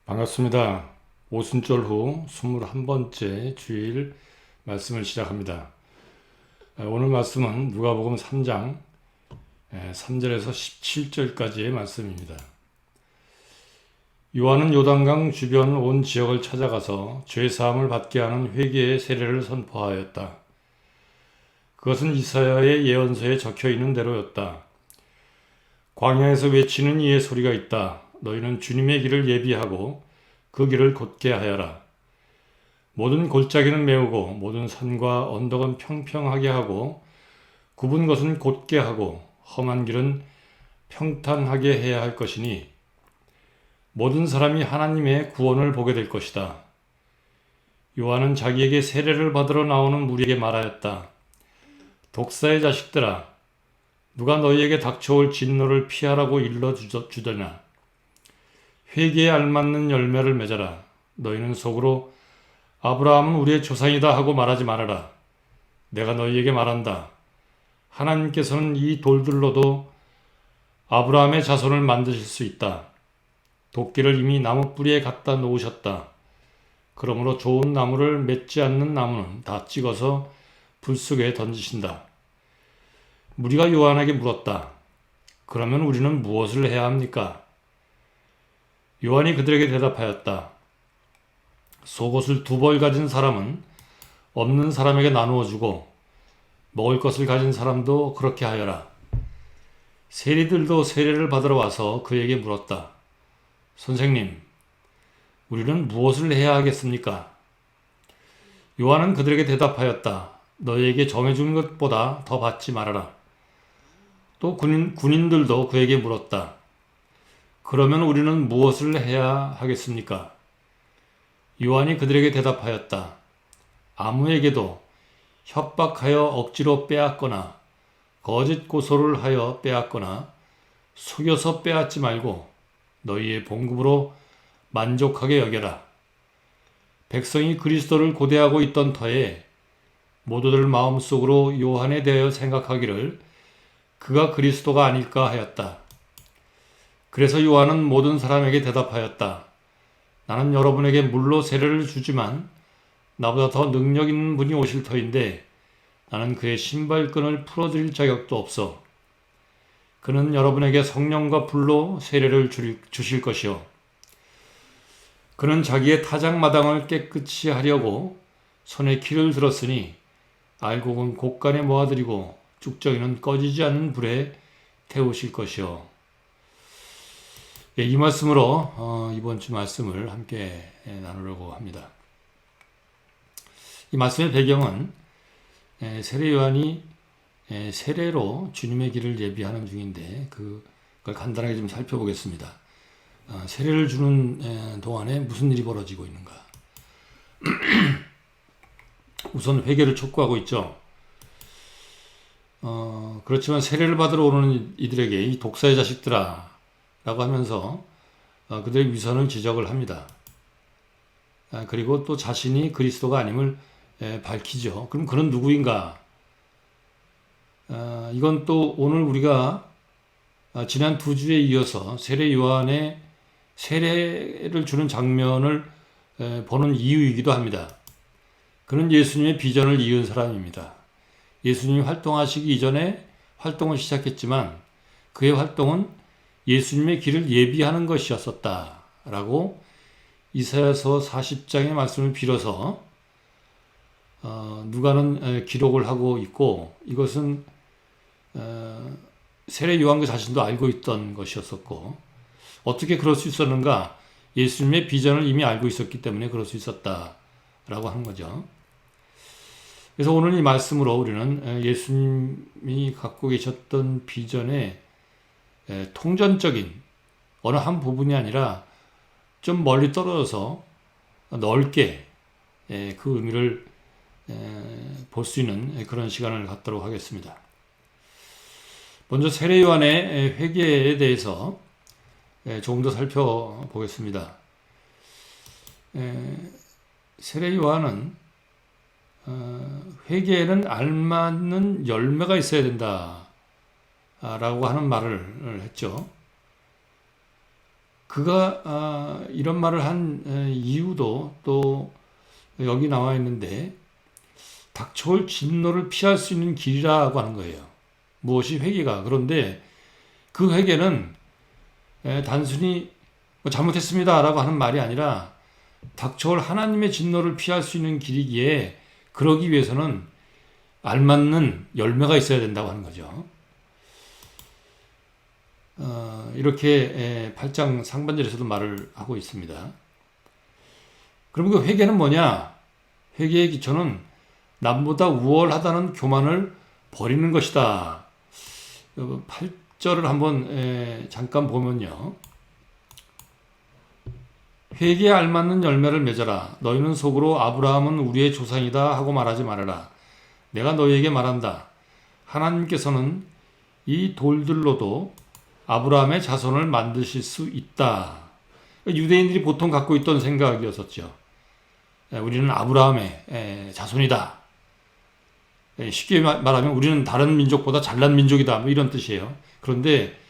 반갑습니다. 오순절 후 21번째 주일 말씀을 시작합니다. 오늘 말씀은 누가복음 3장 3절에서 17절까지의 말씀입니다. 요한은 요단강 주변 온 지역을 찾아가서 죄사함을 받게 하는 회개의 세례를 선포하였다. 그것은 이사야의 예언서에 적혀 있는 대로였다. 광야에서 외치는 이의 소리가 있다. 너희는 주님의 길을 예비하고 그 길을 곧게 하여라. 모든 골짜기는 메우고 모든 산과 언덕은 평평하게 하고 굽은 것은 곧게 하고 험한 길은 평탄하게 해야 할 것이니 모든 사람이 하나님의 구원을 보게 될 것이다. 요한은 자기에게 세례를 받으러 나오는 무리에게 말하였다. 독사의 자식들아, 누가 너희에게 닥쳐올 진노를 피하라고 일러주더냐. 회개에 알맞는 열매를 맺어라. 너희는 속으로 아브라함은 우리의 조상이다 하고 말하지 말아라. 내가 너희에게 말한다. 하나님께서는 이 돌들로도 아브라함의 자손을 만드실 수 있다. 도끼를 이미 나무 뿌리에 갖다 놓으셨다. 그러므로 좋은 나무를 맺지 않는 나무는 다 찍어서 불 속에 던지신다. 무리가 요한에게 물었다. 그러면 우리는 무엇을 해야 합니까? 요한이 그들에게 대답하였다. 속옷을 2벌 가진 사람은 없는 사람에게 나누어 주고 먹을 것을 가진 사람도 그렇게 하여라. 세리들도 세례를 받으러 와서 그에게 물었다. 선생님, 우리는 무엇을 해야 하겠습니까? 요한은 그들에게 대답하였다. 너희에게 정해준 것보다 더 받지 말아라. 또 군인들도 그에게 물었다. 그러면 우리는 무엇을 해야 하겠습니까? 요한이 그들에게 대답하였다. 아무에게도 협박하여 억지로 빼앗거나 거짓 고소를 하여 빼앗거나 속여서 빼앗지 말고 너희의 봉급으로 만족하게 여겨라. 백성이 그리스도를 고대하고 있던 터에 모두들 마음속으로 요한에 대하여 생각하기를 그가 그리스도가 아닐까 하였다. 그래서 요한은 모든 사람에게 대답하였다. 나는 여러분에게 물로 세례를 주지만 나보다 더 능력 있는 분이 오실 터인데 나는 그의 신발끈을 풀어드릴 자격도 없어. 그는 여러분에게 성령과 불로 세례를 주실 것이요. 그는 자기의 타작마당을 깨끗이 하려고 손에 키를 들었으니 알곡은 곡간에 모아드리고 쭉정이는 꺼지지 않는 불에 태우실 것이요. 이 말씀으로 이번 주 말씀을 함께 나누려고 합니다. 이 말씀의 배경은 세례 요한이 세례로 주님의 길을 예비하는 중인데 그걸 간단하게 좀 살펴보겠습니다. 세례를 주는 동안에 무슨 일이 벌어지고 있는가? 우선 회개를 촉구하고 있죠. 그렇지만 세례를 받으러 오는 이들에게 이 독사의 자식들아 라고 하면서 그들의 위선을 지적을 합니다. 그리고 또 자신이 그리스도가 아님을 밝히죠. 그럼 그는 누구인가? 이건 또 오늘 우리가 지난 2주에 이어서 세례 요한의 세례를 주는 장면을 보는 이유이기도 합니다. 그는 예수님의 비전을 이은 사람입니다. 예수님이 활동하시기 이전에 활동을 시작했지만 그의 활동은 예수님의 길을 예비하는 것이었었다라고 이사야서 40장의 말씀을 빌어서 누가는 기록을 하고 있고 이것은 세례 요한 그 자신도 알고 있던 것이었었고 어떻게 그럴 수 있었는가? 예수님의 비전을 이미 알고 있었기 때문에 그럴 수 있었다라고 하는 거죠. 그래서 오늘 이 말씀으로 우리는 예수님이 갖고 계셨던 비전의 통전적인 어느 한 부분이 아니라 좀 멀리 떨어져서 넓게 그 의미를 볼 수 있는 그런 시간을 갖도록 하겠습니다. 먼저 세례 요한의 회개에 대해서 조금 더 살펴보겠습니다. 세례 요한은 회개에는 알맞는 열매가 있어야 된다 라고 하는 말을 했죠. 그가 이런 말을 한 이유도 또 여기 나와 있는데, 닥쳐올 진노를 피할 수 있는 길이라고 하는 거예요. 무엇이 회개가. 그런데 그 회개는 단순히 뭐 잘못했습니다라고 하는 말이 아니라 닥쳐올 하나님의 진노를 피할 수 있는 길이기에, 그러기 위해서는 알맞는 열매가 있어야 된다고 하는 거죠. 이렇게 8장 상반절에서도 말을 하고 있습니다. 그럼 그 회개는 뭐냐? 회개의 기초는 남보다 우월하다는 교만을 버리는 것이다. 8절을 한번 잠깐 보면요. 회개에 알맞는 열매를 맺어라. 너희는 속으로 아브라함은 우리의 조상이다 하고 말하지 말아라. 내가 너희에게 말한다. 하나님께서는 이 돌들로도 아브라함의 자손을 만드실 수 있다. 유대인들이 보통 갖고 있던 생각이었었죠. 우리는 아브라함의 자손이다. 쉽게 말하면 우리는 다른 민족보다 잘난 민족이다. 뭐 이런 뜻이에요. 그런데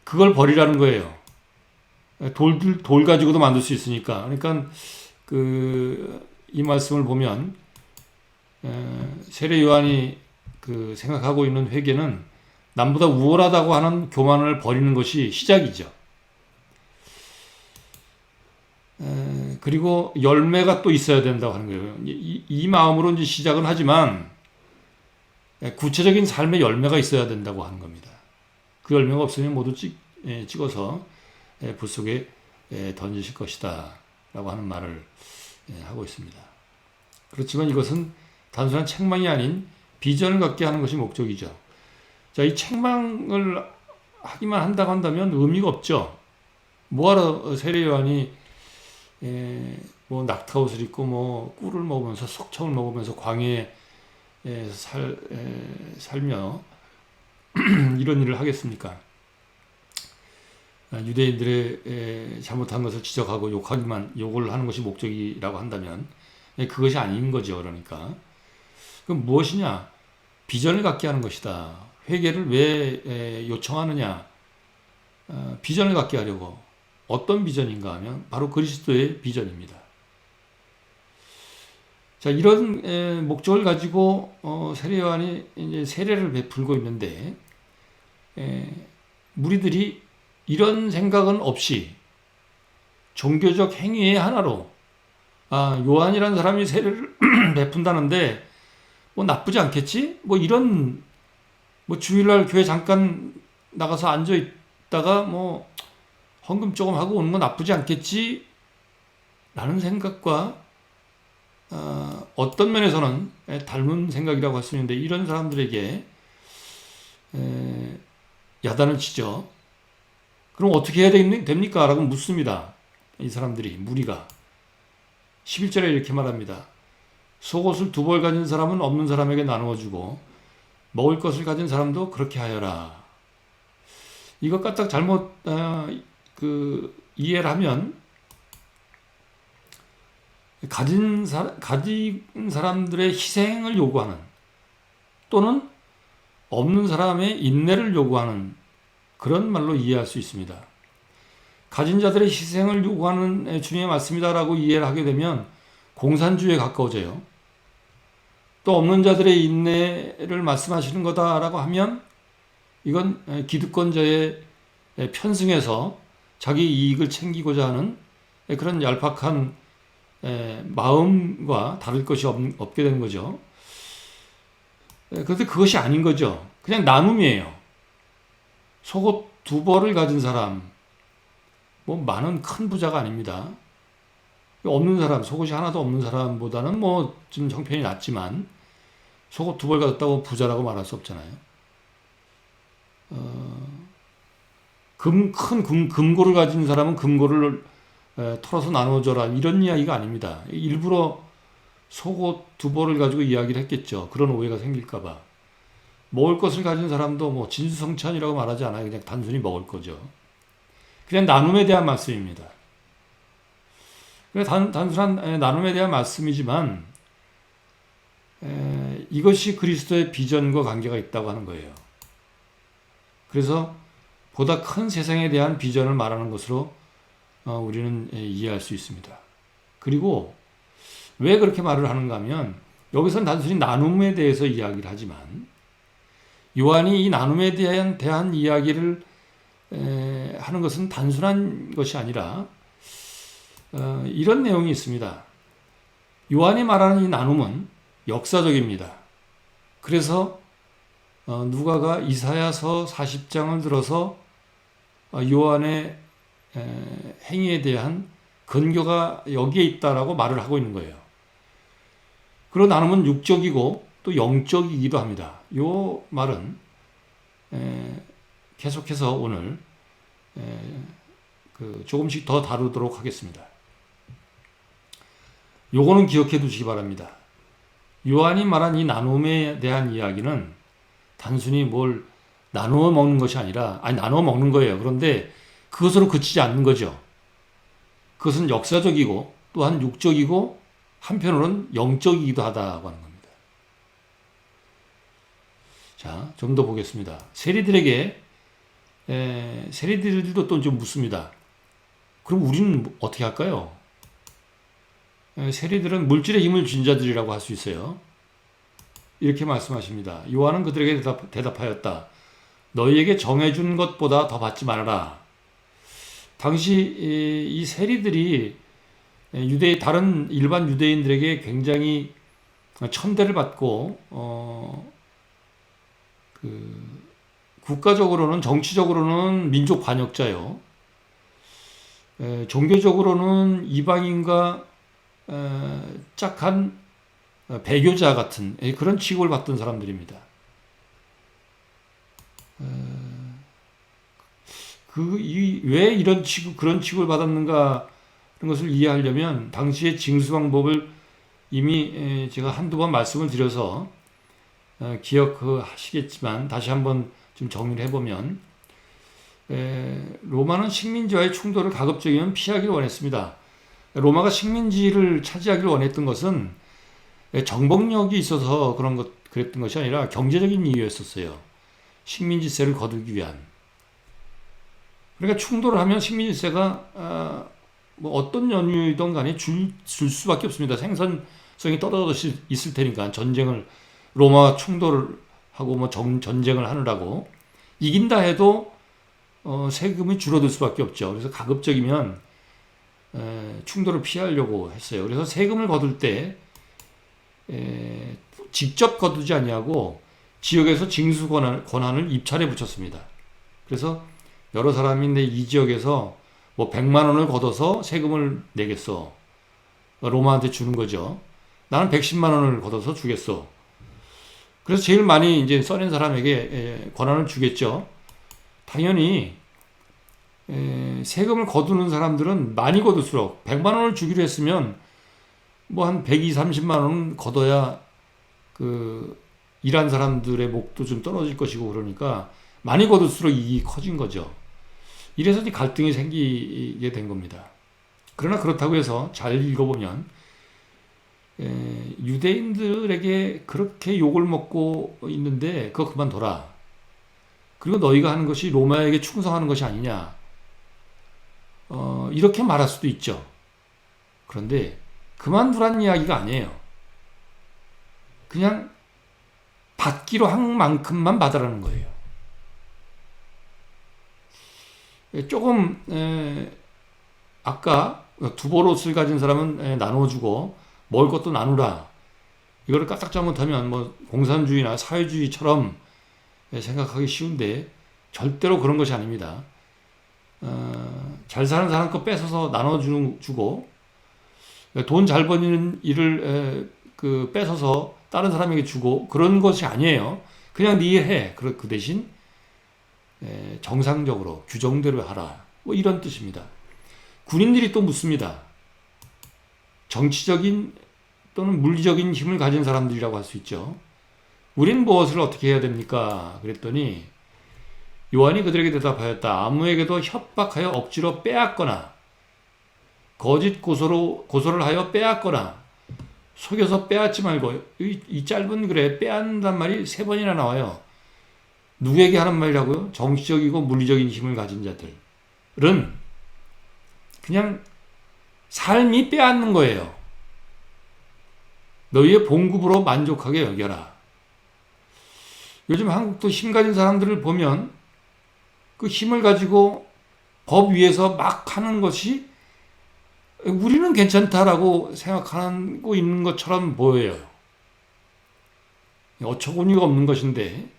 그걸 버리라는 거예요. 돌 가지고도 만들 수 있으니까. 그러니까 이 말씀을 보면 세례 요한이 생각하고 있는 회개는 남보다 우월하다고 하는 교만을 버리는 것이 시작이죠. 그리고 열매가 또 있어야 된다고 하는 거예요. 이 마음으로 이제 시작은 하지만 구체적인 삶의 열매가 있어야 된다고 하는 겁니다. 그 열매가 없으면 모두 찍어서 불 속에 던지실 것이다 라고 하는 말을 하고 있습니다. 그렇지만 이것은 단순한 책망이 아닌 비전을 갖게 하는 것이 목적이죠. 자, 이 책망을 하기만 한다고 한다면 의미가 없죠. 뭐하러 세례 요한이 뭐 낙타옷을 입고 뭐 꿀을 먹으면서 석청을 먹으면서 광야에 살며 이런 일을 하겠습니까? 유대인들의 잘못한 것을 지적하고 욕을 하는 것이 목적이라고 한다면 그것이 아닌 거죠. 그러니까 그럼 무엇이냐? 비전을 갖게 하는 것이다. 회개를 왜 요청하느냐? 비전을 갖게 하려고. 어떤 비전인가 하면 바로 그리스도의 비전입니다. 자, 이런 목적을 가지고 세례 요한이 이제 세례를 베풀고 있는데, 무리들이 이런 생각은 없이 종교적 행위의 하나로 요한이라는 사람이 세례를 베푼다는데 뭐 나쁘지 않겠지? 뭐 이런 뭐 주일날 교회 잠깐 나가서 앉아 있다가 뭐 헌금 조금 하고 오는 건 나쁘지 않겠지? 라는 생각과 어떤 면에서는 닮은 생각이라고 할 수 있는데, 이런 사람들에게 야단을 치죠. 그럼 어떻게 해야 됩니까? 라고 묻습니다. 이 사람들이, 무리가. 11절에 이렇게 말합니다. 속옷을 2벌 가진 사람은 없는 사람에게 나누어주고 먹을 것을 가진 사람도 그렇게 하여라. 이것 까딱 잘못 이해를 하면 가진 사람들의 희생을 요구하는, 또는 없는 사람의 인내를 요구하는 그런 말로 이해할 수 있습니다. 가진 자들의 희생을 요구하는 주님의 말씀이다라고 이해를 하게 되면 공산주의에 가까워져요. 또 없는 자들의 인내를 말씀하시는 거다라고 하면 이건 기득권자의 편승해서 자기 이익을 챙기고자 하는 그런 얄팍한 마음과 다를 것이 없게 되는 거죠. 그런데 그것이 아닌 거죠. 그냥 나눔이에요. 속옷 2벌을 가진 사람, 뭐 많은 큰 부자가 아닙니다. 없는 사람, 속옷이 하나도 없는 사람보다는 뭐 좀 형편이 낫지만 속옷 2벌 가졌다고 부자라고 말할 수 없잖아요. 큰 금고를 가진 사람은 금고를 털어서 나눠줘라, 이런 이야기가 아닙니다. 일부러 속옷 2벌을 가지고 이야기를 했겠죠. 그런 오해가 생길까봐. 먹을 것을 가진 사람도 뭐 진수성찬이라고 말하지 않아요. 그냥 단순히 먹을 거죠. 그냥 나눔에 대한 말씀입니다. 단순한 나눔에 대한 말씀이지만 이것이 그리스도의 비전과 관계가 있다고 하는 거예요. 그래서 보다 큰 세상에 대한 비전을 말하는 것으로 우리는 이해할 수 있습니다. 그리고 왜 그렇게 말을 하는가 하면 여기서는 단순히 나눔에 대해서 이야기를 하지만 요한이 이 나눔에 대한 이야기를 하는 것은 단순한 것이 아니라 이런 내용이 있습니다. 요한이 말하는 이 나눔은 역사적입니다. 그래서 누가가 이사야서 40장을 들어서 요한의 행위에 대한 근거가 여기에 있다라고 말을 하고 있는 거예요. 그리고 나눔은 육적이고 또 영적이기도 합니다. 이 말은 계속해서 오늘 조금씩 더 다루도록 하겠습니다. 요거는 기억해 두시기 바랍니다. 요한이 말한 이 나눔에 대한 이야기는 단순히 뭘 나누어 먹는 것이 아니라, 나누어 먹는 거예요. 그런데 그것으로 그치지 않는 거죠. 그것은 역사적이고 또한 육적이고 한편으로는 영적이기도 하다고 하는 겁니다. 자, 좀 더 보겠습니다. 세리들도 또 좀 묻습니다. 그럼 우리는 어떻게 할까요? 세리들은 물질의 힘을 쥔 자들이라고 할 수 있어요. 이렇게 말씀하십니다. 요한은 그들에게 대답하였다. 너희에게 정해준 것보다 더 받지 말아라. 당시 이 세리들이 다른 일반 유대인들에게 굉장히 천대를 받고 국가적으로는 정치적으로는 민족 반역자요. 종교적으로는 이방인과 짝한 배교자 같은 그런 취급을 받던 사람들입니다. 왜 그런 취급을 받았는가 하는 것을 이해하려면 당시의 징수 방법을 이미 제가 한두 번 말씀을 드려서 기억하시겠지만 다시 한번 좀 정리를 해보면 로마는 식민지와의 충돌을 가급적이면 피하기를 원했습니다. 로마가 식민지를 차지하기를 원했던 것은 정복력이 있어서 그랬던 것이 아니라 경제적인 이유였었어요. 식민지세를 거두기 위한. 그러니까 충돌을 하면 식민지세가 어떤 연유이든 간에 줄 수밖에 없습니다. 생산성이 떨어져 있을 테니까 로마와 충돌을 하고 전쟁을 하느라고 이긴다 해도 세금이 줄어들 수밖에 없죠. 그래서 가급적이면 충돌을 피하려고 했어요. 그래서 세금을 거둘 때 직접 거두지 아니하고 지역에서 징수 권한을 입찰에 붙였습니다. 그래서 여러 사람이 이 지역에서 100만 원을 걷어서 세금을 내겠어. 로마한테 주는 거죠. 나는 110만 원을 걷어서 주겠어. 그래서 제일 많이 이제 써낸 사람에게 권한을 주겠죠. 당연히 세금을 거두는 사람들은 많이 거둘수록 100만 원을 주기로 했으면 한 120, 30만 원은 걷어야 일한 사람들의 목도 좀 떨어질 것이고 그러니까 많이 거둘수록 이익이 커진 거죠. 이래서 갈등이 생기게 된 겁니다. 그러나 그렇다고 해서 잘 읽어보면 유대인들에게 그렇게 욕을 먹고 있는데 그거 그만둬라. 그리고 너희가 하는 것이 로마에게 충성하는 것이 아니냐. 이렇게 말할 수도 있죠. 그런데 그만두란 이야기가 아니에요. 그냥 받기로 한 만큼만 받으라는 거예요. 조금 아까 두보롯을 가진 사람은 나눠주고 먹을 것도 나누라. 이거를 까딱 잘못하면 공산주의나 사회주의처럼 생각하기 쉬운데 절대로 그런 것이 아닙니다. 잘 사는 사람 거 뺏어서 나눠주고 돈 잘 버는 일을 뺏어서 다른 사람에게 주고 그런 것이 아니에요. 그냥 네 일 해. 그 대신 정상적으로 규정대로 하라. 이런 뜻입니다. 군인들이 또 묻습니다. 정치적인 또는 물리적인 힘을 가진 사람들이라고 할 수 있죠. 우린 무엇을 어떻게 해야 됩니까? 그랬더니 요한이 그들에게 대답하였다. 아무에게도 협박하여 억지로 빼앗거나 거짓 고소를 하여 빼앗거나 속여서 빼앗지 말고 이 짧은 글에 빼앗는단 말이 3번이나 나와요. 누구에게 하는 말이라고요? 정치적이고 물리적인 힘을 가진 자들은 그냥 삶이 빼앗는 거예요. 너희의 봉급으로 만족하게 여겨라. 요즘 한국도 힘 가진 사람들을 보면 그 힘을 가지고 법 위에서 막 하는 것이 우리는 괜찮다라고 생각하고 있는 것처럼 보여요. 어처구니가 없는 것인데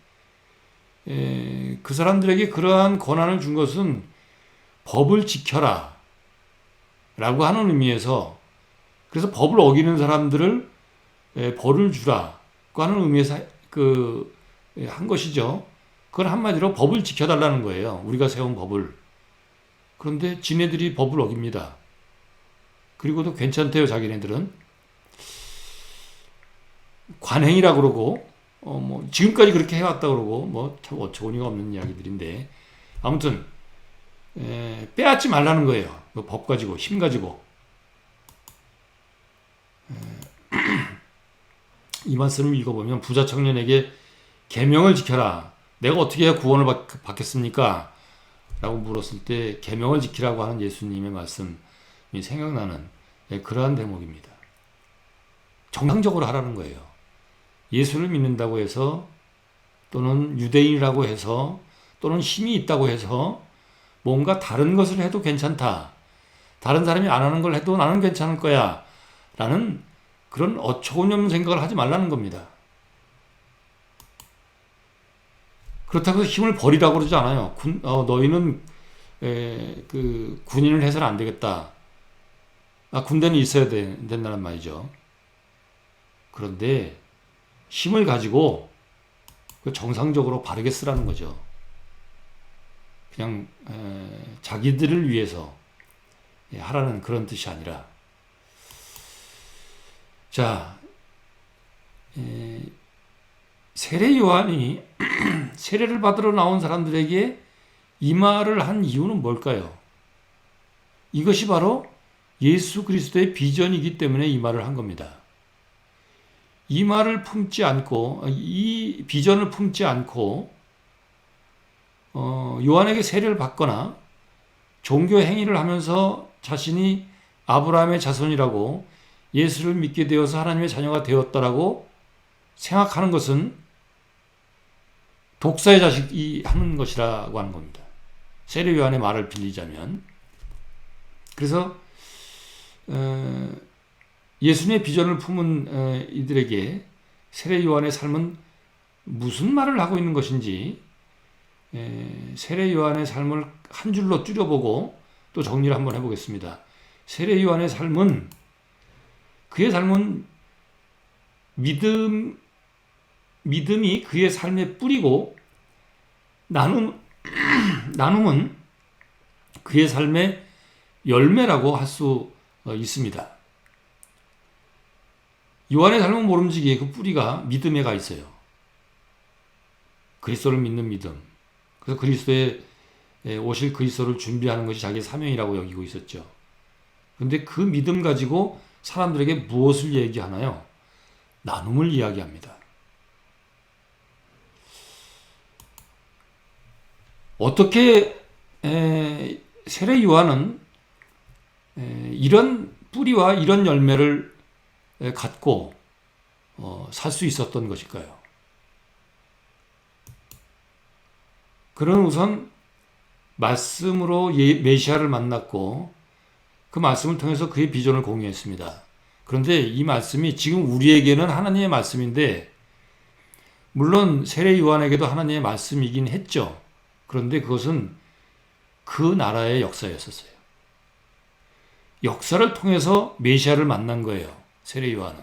그 사람들에게 그러한 권한을 준 것은 법을 지켜라 라고 하는 의미에서, 그래서 법을 어기는 사람들을 벌을 주라고 하는 의미에서 한 것이죠. 그건 한마디로 법을 지켜달라는 거예요. 우리가 세운 법을. 그런데 지네들이 법을 어깁니다. 그리고도 괜찮대요. 자기네들은 관행이라고 그러고 지금까지 그렇게 해왔다 그러고 참 어처구니가 없는 이야기들인데, 아무튼 빼앗지 말라는 거예요. 그 법 가지고, 힘 가지고. 이 말씀을 읽어보면 부자 청년에게 계명을 지켜라. 내가 어떻게 해야 구원을 받겠습니까? 라고 물었을 때 계명을 지키라고 하는 예수님의 말씀이 생각나는 그러한 대목입니다. 정상적으로 하라는 거예요. 예수를 믿는다고 해서, 또는 유대인이라고 해서, 또는 힘이 있다고 해서 뭔가 다른 것을 해도 괜찮다. 다른 사람이 안 하는 걸 해도 나는 괜찮을 거야. 라는 그런 어처구니 없는 생각을 하지 말라는 겁니다. 그렇다고 해서 힘을 버리라고 그러지 않아요. 너희는 군인을 해서는 안 되겠다. 군대는 있어야 된다는 말이죠. 그런데 힘을 가지고 정상적으로 바르게 쓰라는 거죠. 그냥 자기들을 위해서 하라는 그런 뜻이 아니라. 자, 세례 요한이 세례를 받으러 나온 사람들에게 이 말을 한 이유는 뭘까요? 이것이 바로 예수 그리스도의 비전이기 때문에 이 말을 한 겁니다. 이 말을 품지 않고, 이 비전을 품지 않고 요한에게 세례를 받거나 종교 행위를 하면서 자신이 아브라함의 자손이라고 예수를 믿게 되어서 하나님의 자녀가 되었다라고 생각하는 것은 독사의 자식이 하는 것이라고 하는 겁니다. 세례 요한의 말을 빌리자면. 그래서 예수님의 비전을 품은 이들에게 세례 요한의 삶은 무슨 말을 하고 있는 것인지, 세례 요한의 삶을 한 줄로 줄여보고 또 정리를 한번 해보겠습니다. 세례 요한의 삶은, 그의 삶은 믿음이 그의 삶의 뿌리고, 나눔은 그의 삶의 열매라고 할 수 있습니다. 요한의 삶은 모름지기 그 뿌리가 믿음에 가 있어요. 그리스도를 믿는 믿음. 그래서 그리스도의 오실 그리스도를 준비하는 것이 자기의 사명이라고 여기고 있었죠. 그런데 그 믿음 가지고 사람들에게 무엇을 얘기하나요? 나눔을 이야기합니다. 어떻게 세례 요한은 이런 뿌리와 이런 열매를 갖고 살 수 있었던 것일까요? 그는 우선 말씀으로 메시아를 만났고 그 말씀을 통해서 그의 비전을 공유했습니다. 그런데 이 말씀이 지금 우리에게는 하나님의 말씀인데, 물론 세례 요한에게도 하나님의 말씀이긴 했죠. 그런데 그것은 그 나라의 역사였었어요. 역사를 통해서 메시아를 만난 거예요. 세례 요한은.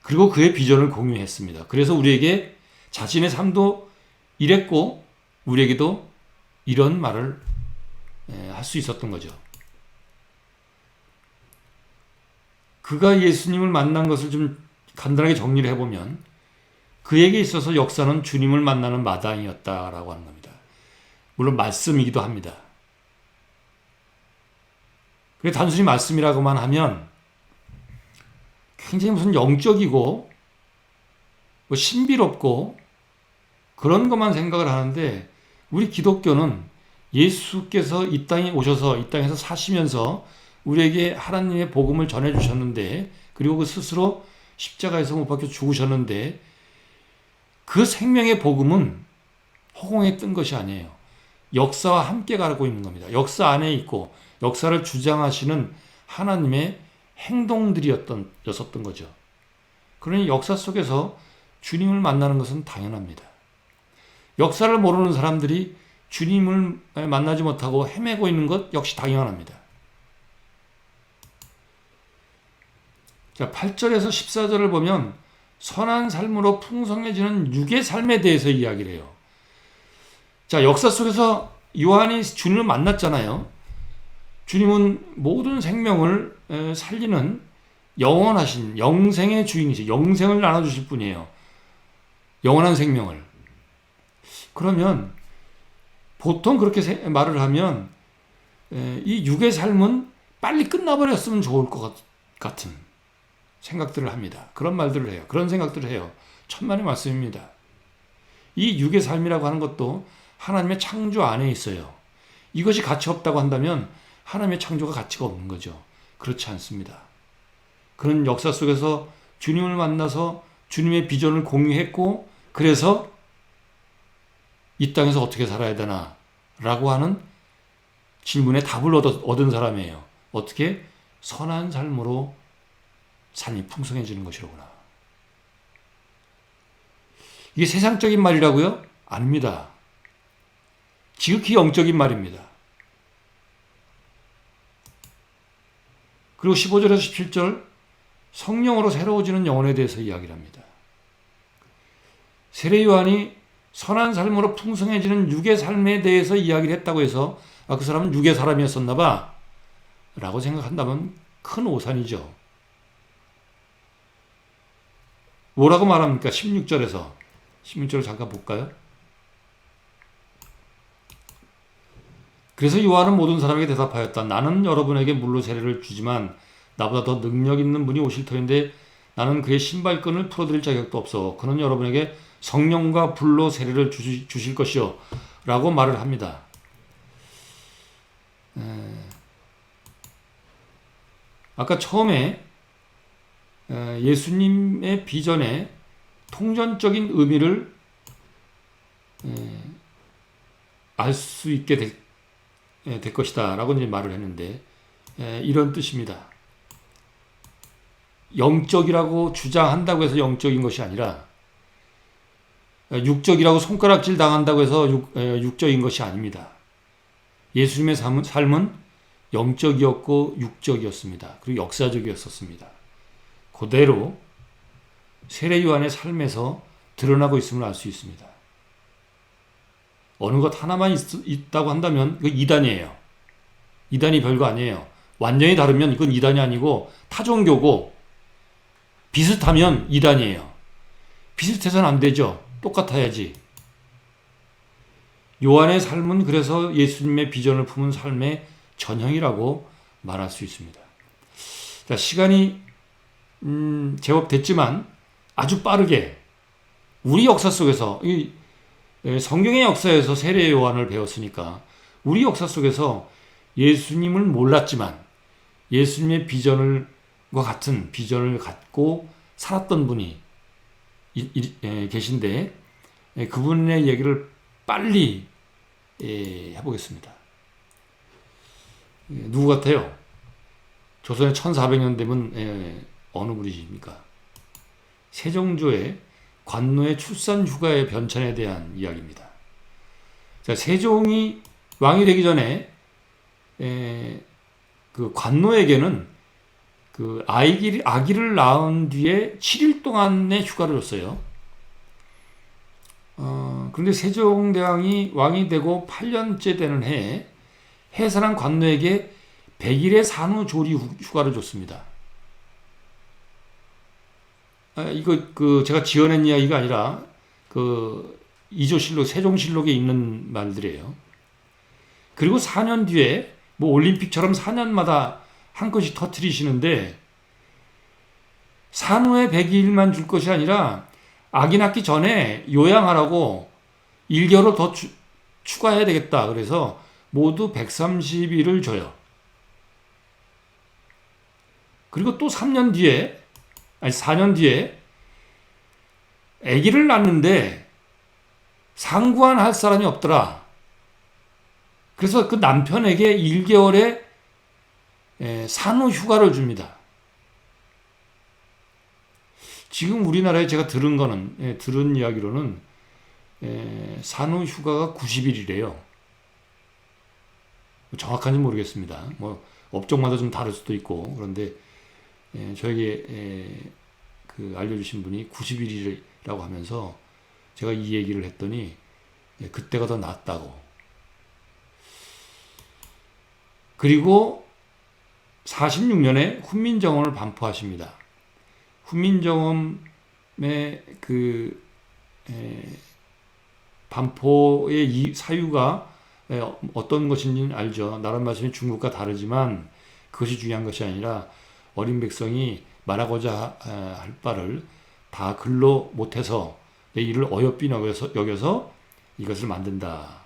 그리고 그의 비전을 공유했습니다. 그래서 우리에게 자신의 삶도 이랬고 우리에게도 이런 말을 할 수 있었던 거죠. 그가 예수님을 만난 것을 좀 간단하게 정리를 해보면, 그에게 있어서 역사는 주님을 만나는 마당이었다라고 하는 겁니다. 물론 말씀이기도 합니다. 그게 단순히 말씀이라고만 하면 굉장히 무슨 영적이고 신비롭고 그런 것만 생각을 하는데, 우리 기독교는 예수께서 이 땅에 오셔서 이 땅에서 사시면서 우리에게 하나님의 복음을 전해주셨는데, 그리고 그 스스로 십자가에서 못 박혀 죽으셨는데, 그 생명의 복음은 허공에 뜬 것이 아니에요. 역사와 함께 가고 있는 겁니다. 역사 안에 있고 역사를 주장하시는 하나님의 행동들이었던 거죠. 그러니 역사 속에서 주님을 만나는 것은 당연합니다. 역사를 모르는 사람들이 주님을 만나지 못하고 헤매고 있는 것 역시 당연합니다. 자, 8절에서 14절을 보면 선한 삶으로 풍성해지는 육의 삶에 대해서 이야기를 해요. 자, 역사 속에서 요한이 주님을 만났잖아요. 주님은 모든 생명을 살리는 영원하신 영생의 주인이시, 영생을 나눠주실 분이에요. 영원한 생명을. 그러면 보통 그렇게 말을 하면 이 육의 삶은 빨리 끝나버렸으면 좋을 것 같은 생각들을 합니다. 그런 말들을 해요. 그런 생각들을 해요. 천만의 말씀입니다. 이 육의 삶이라고 하는 것도 하나님의 창조 안에 있어요. 이것이 가치 없다고 한다면 하나님의 창조가 가치가 없는 거죠. 그렇지 않습니다. 그런 역사 속에서 주님을 만나서 주님의 비전을 공유했고, 그래서 이 땅에서 어떻게 살아야 되나 라고 하는 질문에 답을 얻은 사람이에요. 어떻게? 선한 삶으로 삶이 풍성해지는 것이로구나. 이게 세상적인 말이라고요? 아닙니다. 지극히 영적인 말입니다. 그리고 15절에서 17절 성령으로 새로워지는 영혼에 대해서 이야기를 합니다. 세례 요한이 선한 삶으로 풍성해지는 육의 삶에 대해서 이야기를 했다고 해서 그 사람은 육의 사람이었었나 봐 라고 생각한다면 큰 오산이죠. 뭐라고 말합니까? 16절을 잠깐 볼까요? 그래서 요한은 모든 사람에게 대답하였다. 나는 여러분에게 물로 세례를 주지만 나보다 더 능력 있는 분이 오실 터인데 나는 그의 신발끈을 풀어드릴 자격도 없어. 그는 여러분에게 성령과 불로 세례를 주실 것이요 라고 말을 합니다. 아까 처음에 예수님의 비전의 통전적인 의미를 알 수 있게 될 것이다 라고 이제 말을 했는데, 이런 뜻입니다. 영적이라고 주장한다고 해서 영적인 것이 아니라, 육적이라고 손가락질 당한다고 해서 육적인 것이 아닙니다. 예수님의 삶은 영적이었고 육적이었습니다. 그리고 역사적이었었습니다. 그대로 세례 요한의 삶에서 드러나고 있음을 알 수 있습니다. 어느 것 하나만 있다고 한다면 그 이단이에요. 이단이 별거 아니에요. 완전히 다르면 이건 이단이 아니고 타종교고, 비슷하면 이단이에요. 비슷해서는 안 되죠. 똑같아야지. 요한의 삶은 그래서 예수님의 비전을 품은 삶의 전형이라고 말할 수 있습니다. 자, 시간이 제법 됐지만 아주 빠르게 우리 역사 속에서, 성경의 역사에서 세례 요한을 배웠으니까 우리 역사 속에서 예수님을 몰랐지만 예수님의 비전과 같은 비전을 갖고 살았던 분이 계신데, 그분의 얘기를 빨리 해보겠습니다. 누구 같아요? 조선의 1400년 되면 어느 분이십니까? 세종조의 관노의 출산 휴가의 변천에 대한 이야기입니다. 자, 세종이 왕이 되기 전에 그 관노에게는 그 아기를 낳은 뒤에 7일 동안의 휴가를 줬어요. 그런데 세종대왕이 왕이 되고 8년째 되는 해에 해산한 관노에게 100일의 산후조리 휴가를 줬습니다. 이거 제가 지어낸 이야기가 아니라 이조실록, 세종실록에 있는 말들이에요. 그리고 4년 뒤에 올림픽처럼 4년마다 한 건씩 터트리시는데, 산후에 100일만 줄 것이 아니라 아기 낳기 전에 요양하라고 1개월을 더 추가해야 되겠다. 그래서 모두 130일을 줘요. 그리고 또 3년 뒤에, 아니 4년 뒤에 아기를 낳는데 상구한 할 사람이 없더라. 그래서 그 남편에게 1개월의 산후 휴가를 줍니다. 지금 우리나라에 제가 들은 이야기로는 산후 휴가가 90일이래요. 정확한지 모르겠습니다. 뭐 업종마다 좀 다를 수도 있고 그런데 저에게 알려주신 분이 90일이라고 하면서 제가 이 얘기를 했더니 그때가 더 낫다고. 그리고 46년에 훈민정음을 반포하십니다. 훈민정음의 반포의 이 사유가 어떤 것인지는 알죠. 나란 말씀이 중국과 다르지만 그것이 중요한 것이 아니라 어린 백성이 말하고자 할 바를 다 글로 못해서 내 일을 어여삐 여겨서 이것을 만든다.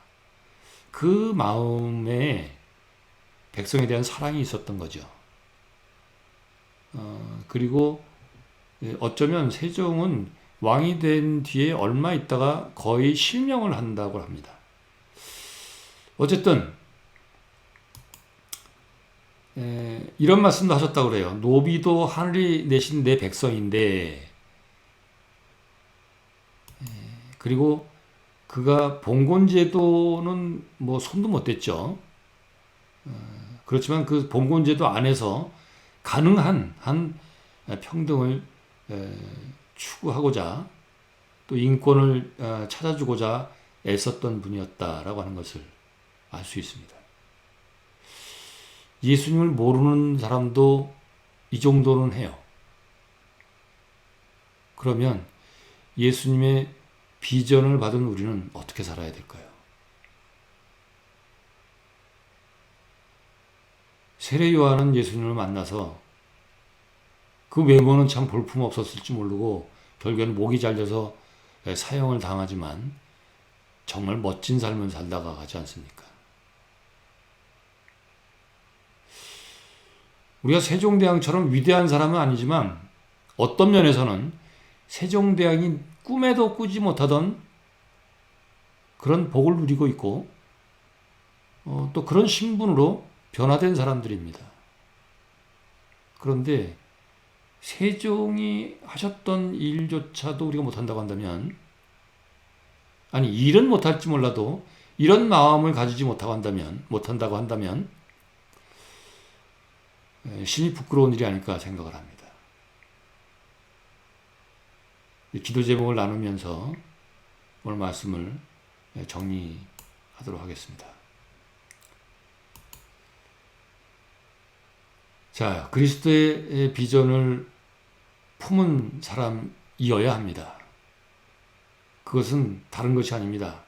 그 마음에 백성에 대한 사랑이 있었던 거죠. 그리고 어쩌면 세종은 왕이 된 뒤에 얼마 있다가 거의 실명을 한다고 합니다. 어쨌든 이런 말씀도 하셨다고 그래요. 노비도 하늘이 내신 내 백성인데 그리고 그가 봉건제도는 뭐 손도 못 댔죠. 그렇지만 그 봉건제도 안에서 가능한 한 평등을 추구하고자 또 인권을 찾아주고자 애썼던 분이었다라고 하는 것을 알 수 있습니다. 예수님을 모르는 사람도 이 정도는 해요. 그러면 예수님의 비전을 받은 우리는 어떻게 살아야 될까요? 세례 요한은 예수님을 만나서 그 외모는 참 볼품 없었을지 모르고 결국에는 목이 잘려서 사형을 당하지만 정말 멋진 삶을 살다가 가지 않습니까? 우리가 세종대왕처럼 위대한 사람은 아니지만 어떤 면에서는 세종대왕이 꿈에도 꾸지 못하던 그런 복을 누리고 있고 또 그런 신분으로 변화된 사람들입니다. 그런데 세종이 하셨던 일조차도 우리가 못한다고 한다면 아니 일은 못할지 몰라도 이런 마음을 가지지 못한다고 한다면 심히 부끄러운 일이 아닐까 생각을 합니다. 기도 제목을 나누면서 오늘 말씀을 정리하도록 하겠습니다. 자, 그리스도의 비전을 품은 사람이어야 합니다. 그것은 다른 것이 아닙니다.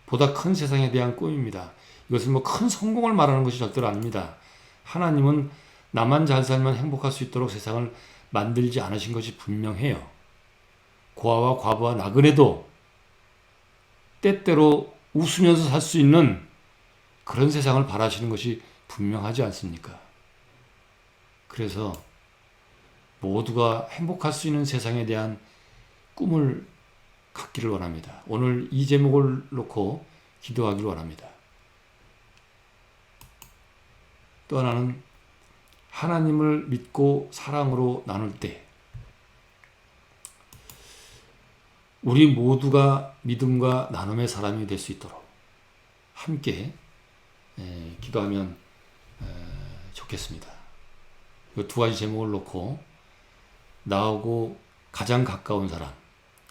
보다 큰 세상에 대한 꿈입니다. 이것은 뭐 큰 성공을 말하는 것이 절대로 아닙니다. 하나님은 나만 잘 살면 행복할 수 있도록 세상을 만들지 않으신 것이 분명해요. 고아와 과부와 나그네도 때때로 웃으면서 살 수 있는 그런 세상을 바라시는 것이 분명하지 않습니까? 그래서 모두가 행복할 수 있는 세상에 대한 꿈을 갖기를 원합니다. 오늘 이 제목을 놓고 기도하기를 원합니다. 또 하나는 하나님을 믿고 사랑으로 나눌 때 우리 모두가 믿음과 나눔의 사람이 될 수 있도록 함께 기도하면 좋겠습니다. 이 두 가지 제목을 놓고 나하고 가장 가까운 사람,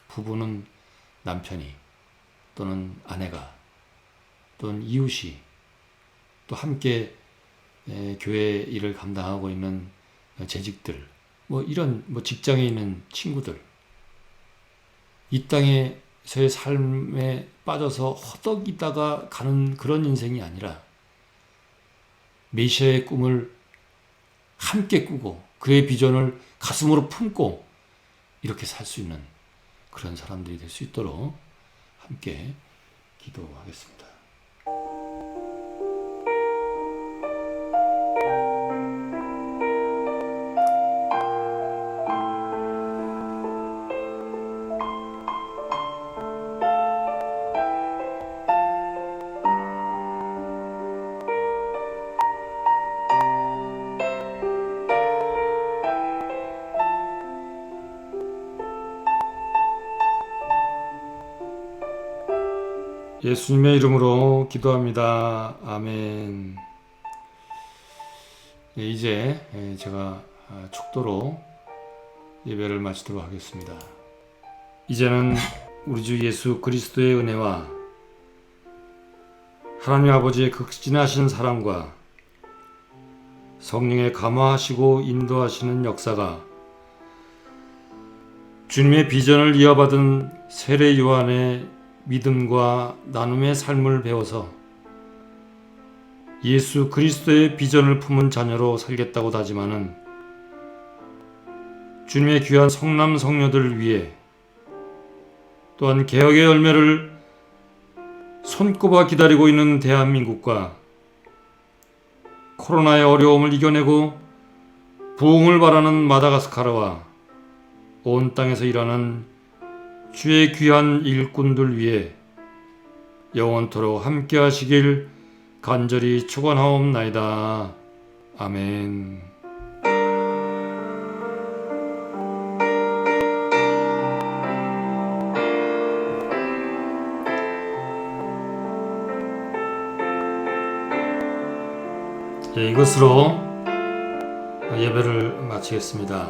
부부는 남편이 또는 아내가 또는 이웃이 또 함께 교회 일을 감당하고 있는 재직들, 이런 직장에 있는 친구들, 이 땅에서의 삶에 빠져서 허덕이다가 가는 그런 인생이 아니라 메시아의 꿈을 함께 꾸고 그의 비전을 가슴으로 품고 이렇게 살 수 있는 그런 사람들이 될 수 있도록 함께 기도하겠습니다. 예수님의 이름으로 기도합니다. 아멘. 이제 제가 축도로 예배를 마치도록 하겠습니다. 이제는 우리 주 예수 그리스도의 은혜와 하나님 아버지의 극진하신 사랑과 성령의 감화하시고 인도하시는 역사가 주님의 비전을 이어받은 세례 요한의 믿음과 나눔의 삶을 배워서 예수 그리스도의 비전을 품은 자녀로 살겠다고 다짐하는 주님의 귀한 성남 성녀들을 위해 또한 개혁의 열매를 손꼽아 기다리고 있는 대한민국과 코로나의 어려움을 이겨내고 부흥을 바라는 마다가스카르와 온 땅에서 일하는 주의 귀한 일꾼들 위해 영원토록 함께 하시길 간절히 축원하옵나이다. 아멘. 이것으로 예배를 마치겠습니다.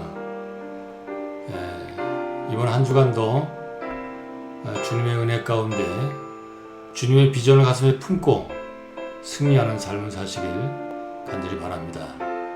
이번 한 주간도 주님의 은혜 가운데 주님의 비전을 가슴에 품고 승리하는 삶을 사시길 간절히 바랍니다.